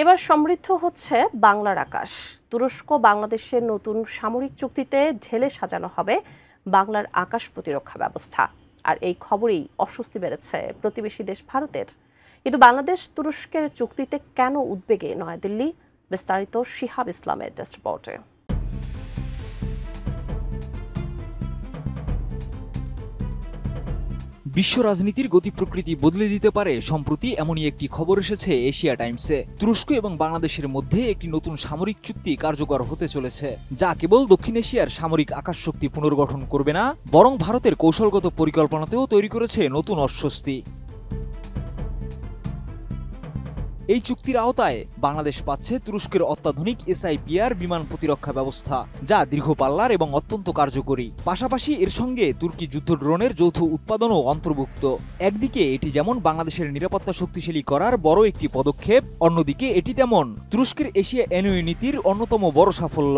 এবার সমৃদ্ধ হচ্ছে বাংলার আকাশ। তুরস্ক বাংলাদেশের নতুন সামরিক চুক্তিতে ঢেলে সাজানো হবে বাংলার আকাশ প্রতিরক্ষা ব্যবস্থা। আর এই খবরেই অস্বস্তি বেড়েছে প্রতিবেশী দেশ ভারতের। কিন্তু বাংলাদেশ তুরস্কের চুক্তিতে কেন উদ্বেগে নয়াদিল্লি? বিস্তারিত শিহাব ইসলামের ডেস্ক রিপোর্টে। বিশ্ব রাজনীতির গতি প্রকৃতি বদলে দিতে পারে সম্প্রতি এমনই একটি খবর এসেছে এশিয়া টাইমসে। তুরস্ক এবং বাংলাদেশের মধ্যে একটি নতুন সামরিক চুক্তি কার্যকর হতে চলেছে, যা কেবল দক্ষিণ এশিয়ার সামরিক আকাশ শক্তি পুনর্গঠন করবে না, বরং ভারতের কৌশলগত পরিকল্পনাতেও তৈরি করেছে নতুন অস্বস্তি। এই চুক্তির আওতায় বাংলাদেশ পাচ্ছে তুরস্কের অত্যাধুনিক SIPR বিমান প্রতিরক্ষা ব্যবস্থা, যা দীর্ঘ পাল্লার এবং অত্যন্ত কার্যকরী। পাশাপাশি এর সঙ্গে তুর্কি যুদ্ধ ড্রোনের যৌথ উৎপাদনও অন্তর্ভুক্ত। একদিকে এটি যেমন বাংলাদেশের নিরাপত্তা শক্তিশালী করার বড় একটি পদক্ষেপ, অন্যদিকে এটি তেমন তুরস্কের এশিয়া এনওই নীতির অন্যতম বড় সাফল্য।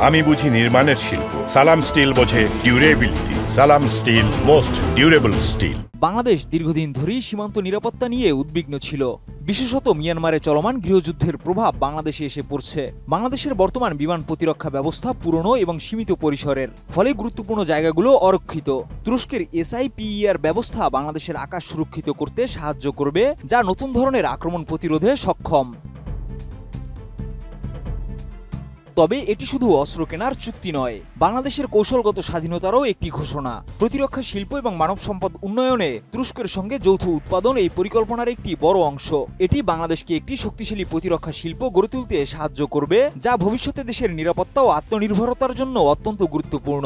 আমি বুঝি নির্মাণের শিল্প, সালাম স্টিল বোঝে durability. Salam steel, most durable steel. Bangladesh দীর্ঘদিন ধরেই সীমান্ত নিরাপত্তা নিয়ে উদ্বিগ্ন ছিল। বিশেষত মিয়ানমারে চলমান গৃহযুদ্ধের প্রভাব বাংলাদেশে এসে পড়ছে। বাংলাদেশের বর্তমান বিমান প্রতিরক্ষা ব্যবস্থা পুরনো এবং সীমিত পরিসরের, ফলে গুরুত্বপূর্ণ জায়গাগুলো অরক্ষিত। তুরস্কের SIPR ব্যবস্থা বাংলাদেশের আকাশ সুরক্ষিত করতে সাহায্য করবে, যা নতুন ধরনের আক্রমণ প্রতিরোধে সক্ষম। তবে এটি শুধু অস্ত্র কেনার চুক্তি নয়, বাংলাদেশের কৌশলগত স্বাধীনতারও একটি ঘোষণা। প্রতিরক্ষা শিল্প এবং মানব সম্পদ উন্নয়নে তুরস্কের সঙ্গে যৌথ উৎপাদন এই পরিকল্পনার একটি বড় অংশ। এটি বাংলাদেশকে একটি শক্তিশালী প্রতিরক্ষা শিল্প গড়ে তুলতে সাহায্য করবে, যা ভবিষ্যতে দেশের নিরাপত্তা ও আত্মনির্ভরতার জন্য অত্যন্ত গুরুত্বপূর্ণ।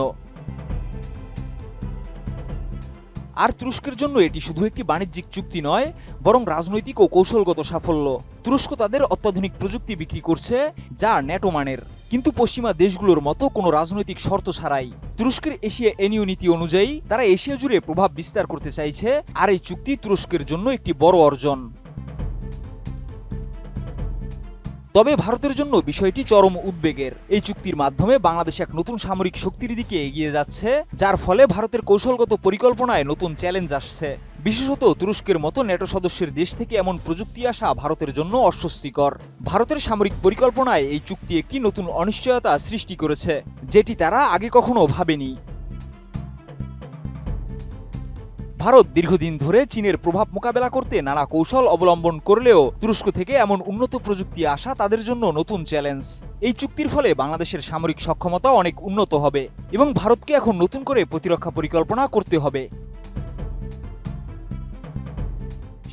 আর তুরস্কের জন্য এটি শুধু একটি বাণিজ্যিক চুক্তি নয়, বরং রাজনৈতিক ও কৌশলগত সাফল্য। তুরস্ক তাদের অত্যাধুনিক প্রযুক্তি বিক্রি করছে, যা ন্যাটো মানের, কিন্তু পশ্চিমা দেশগুলোর মতো কোনো রাজনৈতিক শর্ত ছাড়াই। তুরস্কের এশিয়া এনইউ নীতি অনুযায়ী তারা এশিয়া জুড়ে প্রভাব বিস্তার করতে চাইছে, আর এই চুক্তি তুরস্কের জন্য একটি বড় অর্জন। তবে ভারতের জন্য বিষয়টি চরম উদ্বেগের। এই চুক্তির মাধ্যমে বাংলাদেশ এক নতুন সামরিক শক্তির দিকে এগিয়ে যাচ্ছে, যার ফলে ভারতের কৌশলগত পরিকল্পনায় নতুন চ্যালেঞ্জ আসছে। বিশেষত তুরস্কের মতো ন্যাটো সদস্যের দেশ থেকে এমন প্রযুক্তি আসা ভারতের জন্য অস্বস্তিকর। ভারতের সামরিক পরিকল্পনায় এই চুক্তি একটি নতুন অনিশ্চয়তা সৃষ্টি করেছে, যেটি তারা আগে কখনো ভাবেনি। ভারত দীর্ঘদিন ধরে চীনের প্রভাব মোকাবেলা করতে নানা কৌশল অবলম্বন করলেও তুরস্ক থেকে এমন উন্নত প্রযুক্তি আসা তাদের জন্য নতুন চ্যালেঞ্জ। এই চুক্তির ফলে বাংলাদেশের সামরিক সক্ষমতা অনেক উন্নত হবে এবং ভারতকে এখন নতুন করে প্রতিরক্ষা পরিকল্পনা করতে হবে।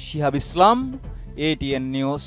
শিহাব ইসলাম, ATN নিউজ।